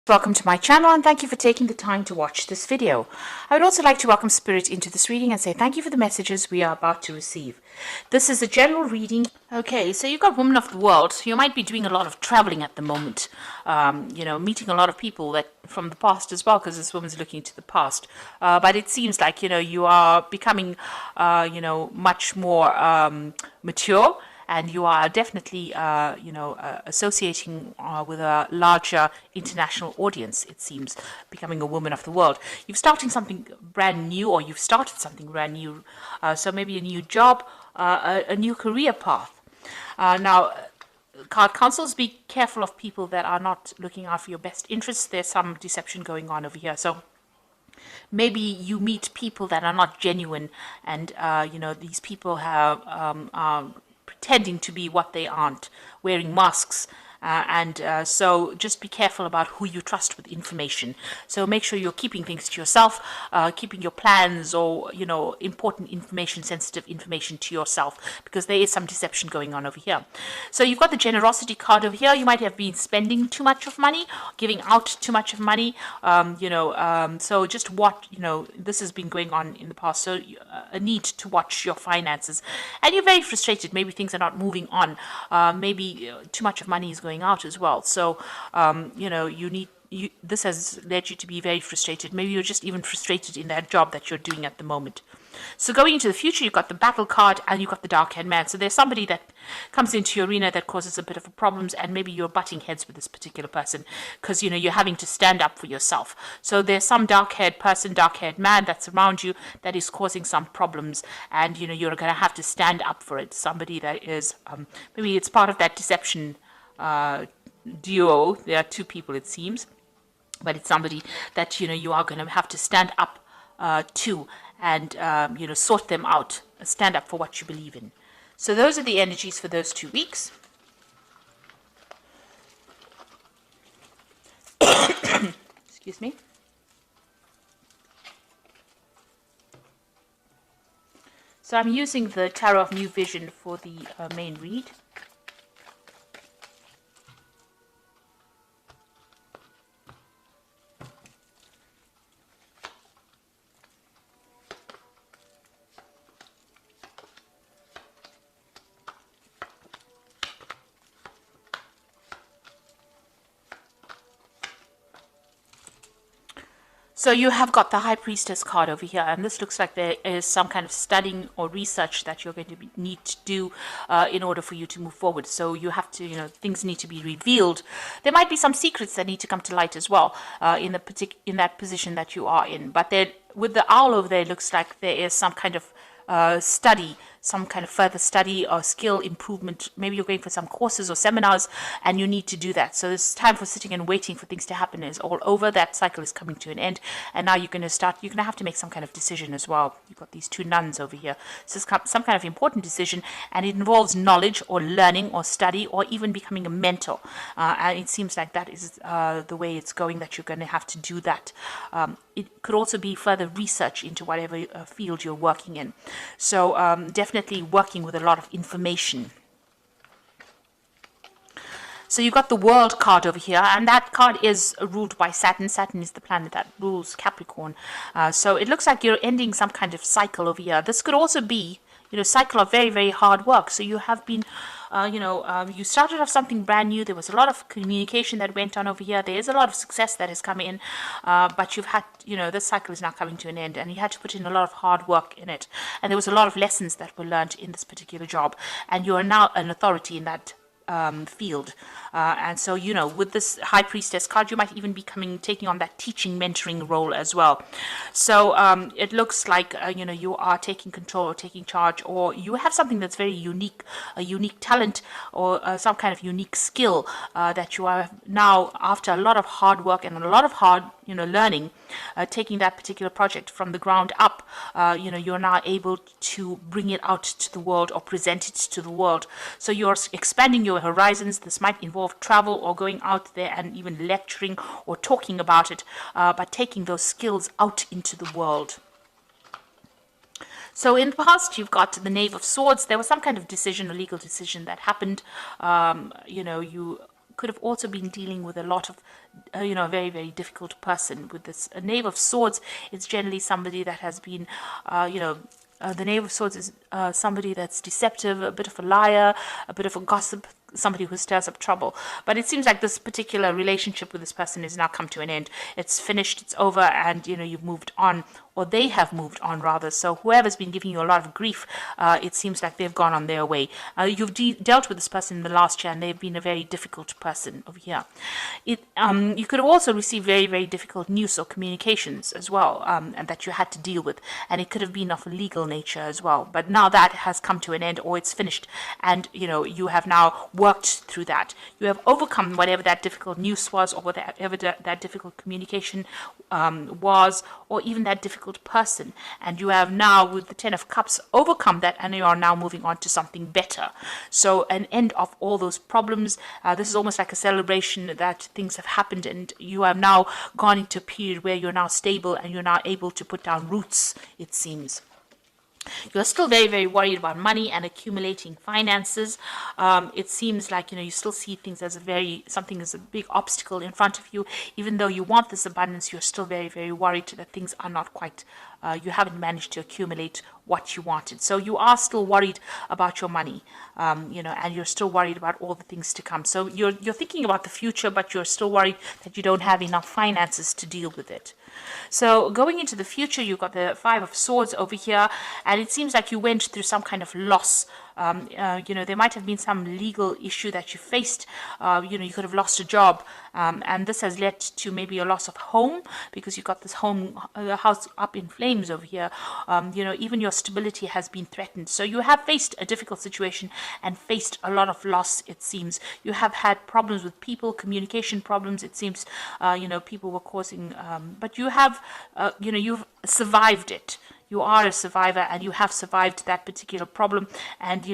Welcome to my channel and thank you for taking the time to watch this video. I would also like to welcome Spirit into this reading and say thank you for the messages we are about to receive. This is a general reading. Okay, so you've got Woman of the World. You might be doing a lot of traveling at the moment, meeting a lot of people that from the past as well, because this woman's looking to the past. But it seems like, you are becoming, much more mature. And you are definitely, associating with a larger international audience, it seems, becoming a woman of the world. You're starting something brand new, or you've started something brand new. So maybe a new job, a new career path. Now, card counsels, be careful of people that are not looking out for your best interests. There's some deception going on over here. So maybe you meet people that are not genuine, and these people are pretending to be what they aren't, wearing masks. So just be careful about who you trust with information. So make sure you're keeping things to yourself, keeping your plans or, important information, sensitive information to yourself, because there is some deception going on over here. So you've got the generosity card over here. You might have been spending too much of money, giving out too much of money, so just what, this has been going on in the past. So a need to watch your finances. And you're very frustrated. Maybe things are not moving on. Maybe too much of money is going out as well. So, this has led you to be very frustrated. Maybe you're just even frustrated in that job that you're doing at the moment. So going into the future, you've got the battle card and you've got the dark-haired man. So there's somebody that comes into your arena that causes a bit of problems, and maybe you're butting heads with this particular person because, you're having to stand up for yourself. So there's some dark-haired person, dark-haired man that's around you that is causing some problems, and, you're going to have to stand up for it. Somebody that is, maybe it's part of that deception duo. There are two people, it seems, but it's somebody that you are going to have to stand up to, and sort them out, stand up for what you believe in. So those are the energies for those 2 weeks. Excuse me. So I'm using the Tarot of New Vision for the main read. So you have got the High Priestess card over here, and this looks like there is some kind of studying or research that you're going to need to do in order for you to move forward. So you have to, things need to be revealed. There might be some secrets that need to come to light as well in that position that you are in. But with the owl over there, it looks like there is some kind of study, some kind of further study or skill improvement. Maybe you're going for some courses or seminars and you need to do that. So this time for sitting and waiting for things to happen is all over. That cycle is coming to an end, and now you're going to have to make some kind of decision as well. You've got these two nuns over here. So it's some kind of important decision, and it involves knowledge or learning or study or even becoming a mentor. And it seems like that is the way it's going, that you're going to have to do that. It could also be further research into whatever field you're working in. So definitely working with a lot of information. So you've got the World card over here, and that card is ruled by Saturn. Saturn is the planet that rules Capricorn. So it looks like you're ending some kind of cycle over here. This could also be, cycle of very, very hard work. So you have been, you started off something brand new. There was a lot of communication that went on over here. There is a lot of success that has come in, but you've had, this cycle is now coming to an end, and you had to put in a lot of hard work in it. And there was a lot of lessons that were learned in this particular job, and you are now an authority in that field. And so, with this High Priestess card, you might even be taking on that teaching, mentoring role as well. So it looks like, you are taking control or taking charge, or you have something that's very unique, a unique talent or some kind of unique skill that you are now, after a lot of hard work and a lot of hard, learning, taking that particular project from the ground up, you're now able to bring it out to the world or present it to the world. So you're expanding your horizons. This might involve travel or going out there and even lecturing or talking about it, but taking those skills out into the world. So in the past, you've got the Knave of Swords. There was some kind of decision, a legal decision that happened. You could have also been dealing with a lot of, a very, very difficult person. With this Knave of Swords, it's generally somebody that has been, the Knave of Swords is somebody that's deceptive, a bit of a liar, a bit of a gossip, somebody who stirs up trouble. But it seems like this particular relationship with this person has now come to an end. It's finished, it's over, and you've moved on, or they have moved on rather. So whoever's been giving you a lot of grief, it seems like they've gone on their way. You've dealt with this person in the last year, and they've been a very difficult person over here. You could have also received very, very difficult news or communications as well, and that you had to deal with, and it could have been of a legal nature as well. But now that has come to an end, or it's finished, and you have now worked through that. You have overcome whatever that difficult news was, or whatever that difficult communication was, or even that difficult person. And you have now, with the Ten of Cups, overcome that, and you are now moving on to something better. So an end of all those problems. This is almost like a celebration that things have happened, and you have now gone into a period where you're now stable and you're now able to put down roots, it seems. You're still very, very worried about money and accumulating finances. It seems like, you still see things as something as a big obstacle in front of you. Even though you want this abundance, you're still very, very worried that things are not quite, you haven't managed to accumulate what you wanted. So you are still worried about your money, and you're still worried about all the things to come. So you're thinking about the future, but you're still worried that you don't have enough finances to deal with it. So going into the future, you've got the Five of Swords over here, and it seems like you went through some kind of loss. There might have been some legal issue that you faced. You could have lost a job, and this has led to maybe a loss of home, because you've got this house up in flames over here. Even your stability has been threatened. So you have faced a difficult situation and faced a lot of loss, it seems. You have had problems with people, communication problems, it seems. People were causing, but you have, you've survived it. You are a survivor, and you have survived that particular problem, and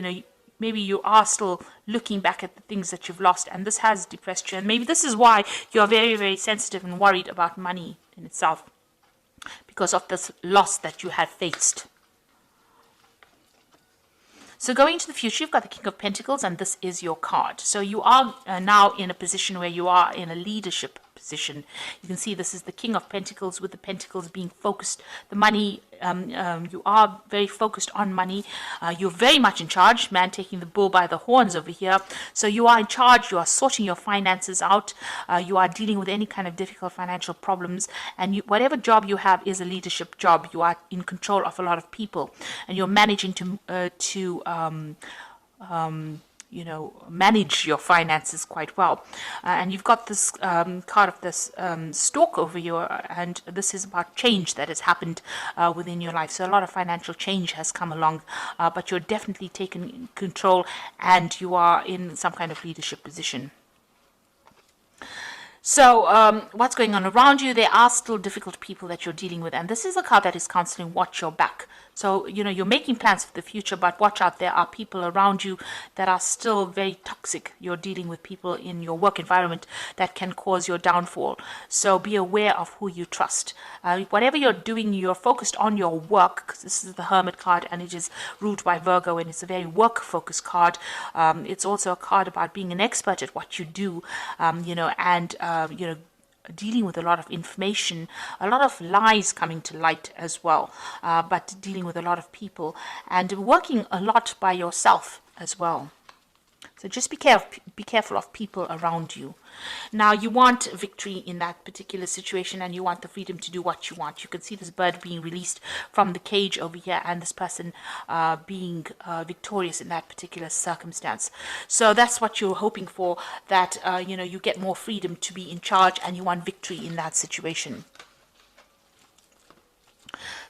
maybe you are still looking back at the things that you've lost, and this has depressed you, and maybe this is why you're very, very sensitive and worried about money in itself, because of this loss that you have faced. So going into the future, you've got the King of Pentacles, and this is your card. So you are now in a position where you are in a leadership position. You can see this is the King of Pentacles, with the pentacles being focused. The money, you are very focused on money. You're very much in charge, man taking the bull by the horns over here. So you are in charge, you are sorting your finances out, you are dealing with any kind of difficult financial problems, and whatever job you have is a leadership job. You are in control of a lot of people, and you're managing to manage your finances quite well. And you've got this card of this stork over here, and this is about change that has happened within your life. So a lot of financial change has come along, but you're definitely taking control, and you are in some kind of leadership position. So what's going on around you? There are still difficult people that you're dealing with, and this is a card that is counseling, watch your back. So, you're making plans for the future, but watch out. There are people around you that are still very toxic. You're dealing with people in your work environment that can cause your downfall. So be aware of who you trust. Whatever you're doing, you're focused on your work, because this is the Hermit card, and it is ruled by Virgo, and it's a very work-focused card. It's also a card about being an expert at what you do, dealing with a lot of information, a lot of lies coming to light as well, but dealing with a lot of people, and working a lot by yourself as well. So just be careful of people around you. Now, you want victory in that particular situation, and you want the freedom to do what you want. You can see this bird being released from the cage over here, and this person being victorious in that particular circumstance. So that's what you're hoping for, that you get more freedom to be in charge, and you want victory in that situation.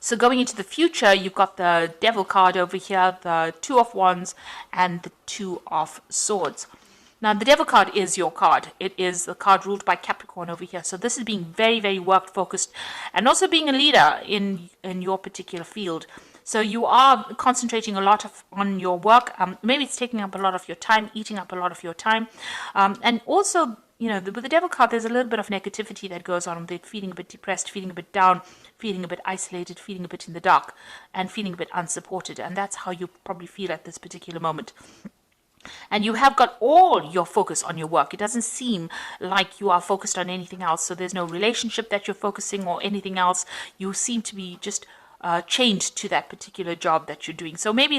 So going into the future, you've got the Devil card over here, the Two of Wands, and the Two of Swords. Now, the Devil card is your card. It is the card ruled by Capricorn over here. So this is being very, very work-focused, and also being a leader in your particular field. So you are concentrating a lot on your work. Maybe it's taking up a lot of your time, eating up a lot of your time. And also, with the Devil card, there's a little bit of negativity that goes on. They're feeling a bit depressed, feeling a bit down, feeling a bit isolated, feeling a bit in the dark, and feeling a bit unsupported. And that's how you probably feel at this particular moment. and you have got all your focus on your work. It doesn't seem like you are focused on anything else. So there's no relationship that you're focusing or anything else. You seem to be just chained to that particular job that you're doing. So maybe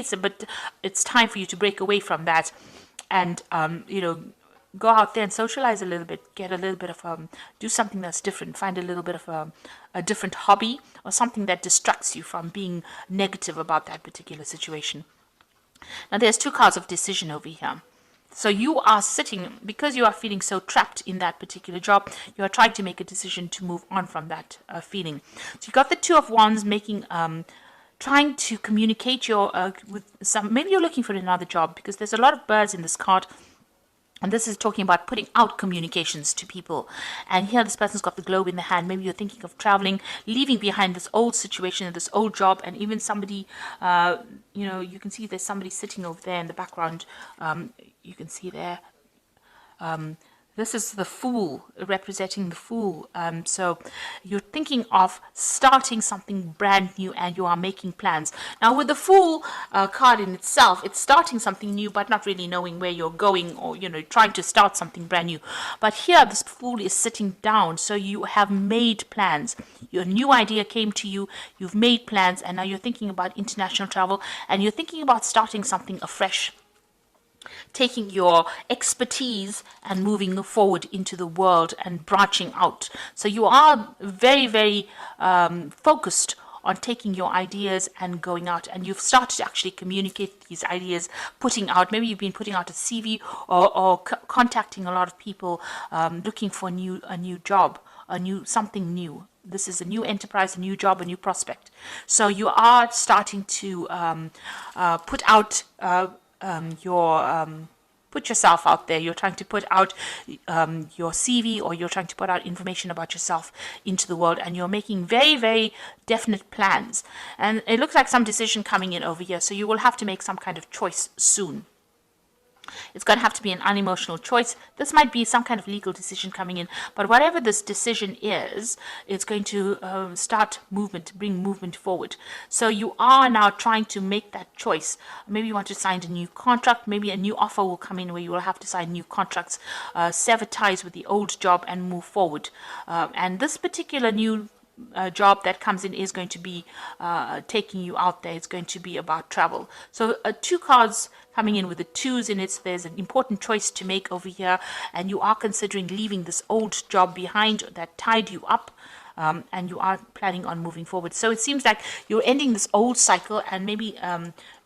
it's time for you to break away from that, and go out there and socialize a little bit, get a little bit of do something that's different, find a little bit of a different hobby or something that distracts you from being negative about that particular situation. Now there's two cards of decision over here. So you are sitting, because you are feeling so trapped in that particular job, you are trying to make a decision to move on from that feeling. So you got the Two of Wands making, trying to communicate with some, maybe you're looking for another job, because there's a lot of birds in this card. And this is talking about putting out communications to people. And here this person's got the globe in the hand. Maybe you're thinking of traveling, leaving behind this old situation, this old job, and even somebody, you can see there's somebody sitting over there in the background. You can see there. This is the Fool, representing the Fool. So you're thinking of starting something brand new and you are making plans. Now with the Fool card in itself, it's starting something new but not really knowing where you're going, or, trying to start something brand new. But here this Fool is sitting down, so you have made plans. Your new idea came to you, you've made plans, and now you're thinking about international travel, and you're thinking about starting something afresh, taking your expertise and moving forward into the world and branching out. So you are very, very focused on taking your ideas and going out, and you've started to actually communicate these ideas, putting out, maybe you've been putting out a CV, or contacting a lot of people, looking for a new job, something new. This is a new enterprise, a new job, a new prospect. So you are starting to put out put yourself out there. You're trying to put out your CV, or you're trying to put out information about yourself into the world, and you're making very, very definite plans. And it looks like some decision coming in over here, so you will have to make some kind of choice soon. It's going to have to be an unemotional choice. This might be some kind of legal decision coming in, but whatever this decision is, it's going to start movement, bring movement forward. So you are now trying to make that choice. Maybe you want to sign a new contract. Maybe a new offer will come in where you will have to sign new contracts, sever ties with the old job and move forward. And this particular new job that comes in is going to be taking you out there. It's going to be about travel. So two cards coming in with the twos in it. There's an important choice to make over here, and you are considering leaving this old job behind that tied you up, and you are planning on moving forward. So it seems like you're ending this old cycle, and maybe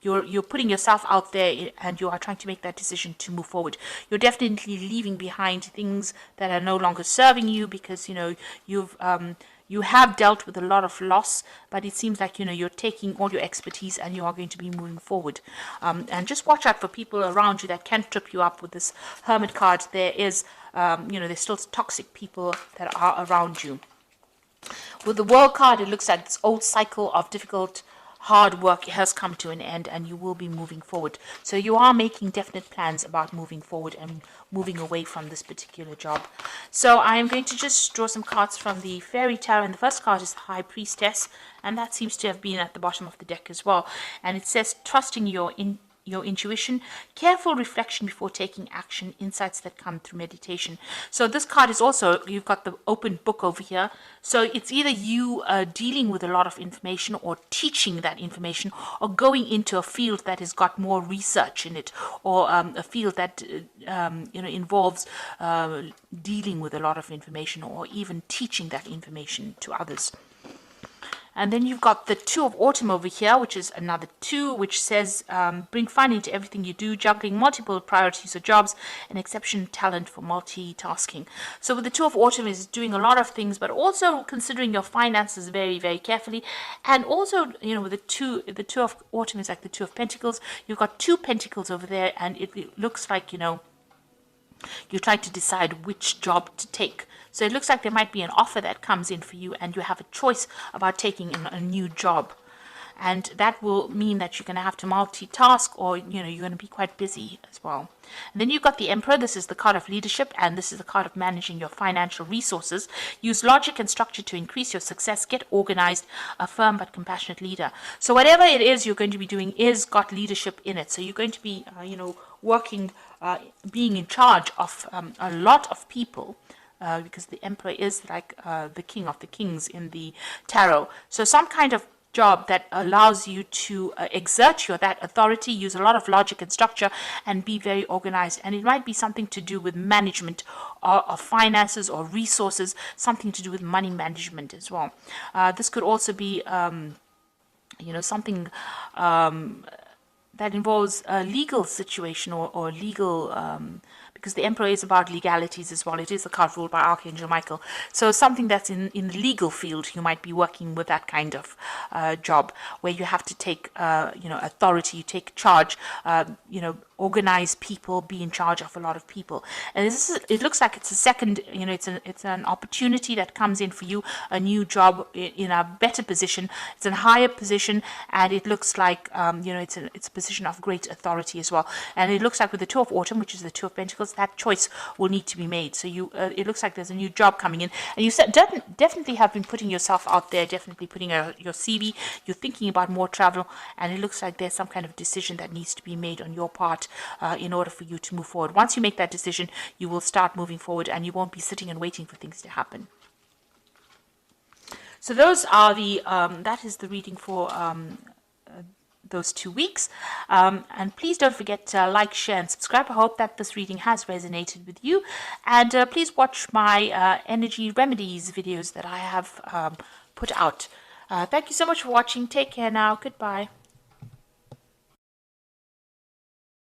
you're putting yourself out there, and you are trying to make that decision to move forward. You're definitely leaving behind things that are no longer serving you, because you have dealt with a lot of loss, but it seems like you're taking all your expertise and you are going to be moving forward. And just watch out for people around you that can trip you up with this Hermit card. There is, there's still toxic people that are around you. With the World card, it looks like this old cycle of difficult, hard work has come to an end, and you will be moving forward. So you are making definite plans about moving forward and moving away from this particular job. So I am going to just draw some cards from the Fairy Tarot, and the first card is the High Priestess, and that seems to have been at the bottom of the deck as well. And it says, trusting your intuition, careful reflection before taking action, insights that come through meditation. So this card is also, you've got the open book over here. So it's either you dealing with a lot of information, or teaching that information, or going into a field that has got more research in it, or a field that involves dealing with a lot of information, or even teaching that information to others. And then you've got the Two of Autumn over here, which is another two, which says, bring fun into everything you do, juggling multiple priorities or jobs, and exceptional talent for multitasking. So with the Two of Autumn is doing a lot of things, but also considering your finances very, very carefully. And also, with the Two of Autumn is like the Two of Pentacles. You've got two pentacles over there, and it looks like, you try to decide which job to take. So it looks like there might be an offer that comes in for you, and you have a choice about taking a new job. And that will mean that you're going to have to multitask, or, you're going to be quite busy as well. And then you've got the Emperor. This is the card of leadership, and this is the card of managing your financial resources. Use logic and structure to increase your success. Get organized, a firm but compassionate leader. So whatever it is you're going to be doing is got leadership in it. So you're going to be, working, being in charge of a lot of people, because the emperor is like the king of the kings in the tarot. So some kind of job that allows you to exert that authority, use a lot of logic and structure, and be very organized. And it might be something to do with management of finances or resources, something to do with money management as well. This could also be something that involves a legal situation or legal, because the Emperor is about legalities as well. It is a card ruled by Archangel Michael. So something that's in the legal field, you might be working with that kind of job where you have to take, authority, you take charge, organize people, be in charge of a lot of people. And it looks like it's a second, it's an opportunity that comes in for you, a new job in a better position. It's a higher position, and it looks like, it's a position of great authority as well. And it looks like with the Two of Autumn, which is the Two of Pentacles, that choice will need to be made. So it looks like there's a new job coming in, and you definitely have been putting yourself out there, definitely putting your CV. You're thinking about more travel, and it looks like there's some kind of decision that needs to be made on your part in order for you to move forward. Once you make that decision, you will start moving forward, and you won't be sitting and waiting for things to happen. So those are that is the reading for those 2 weeks. And please don't forget to like, share, and subscribe. I hope that this reading has resonated with you. And please watch my energy remedies videos that I have put out. Thank you so much for watching. Take care now. Goodbye.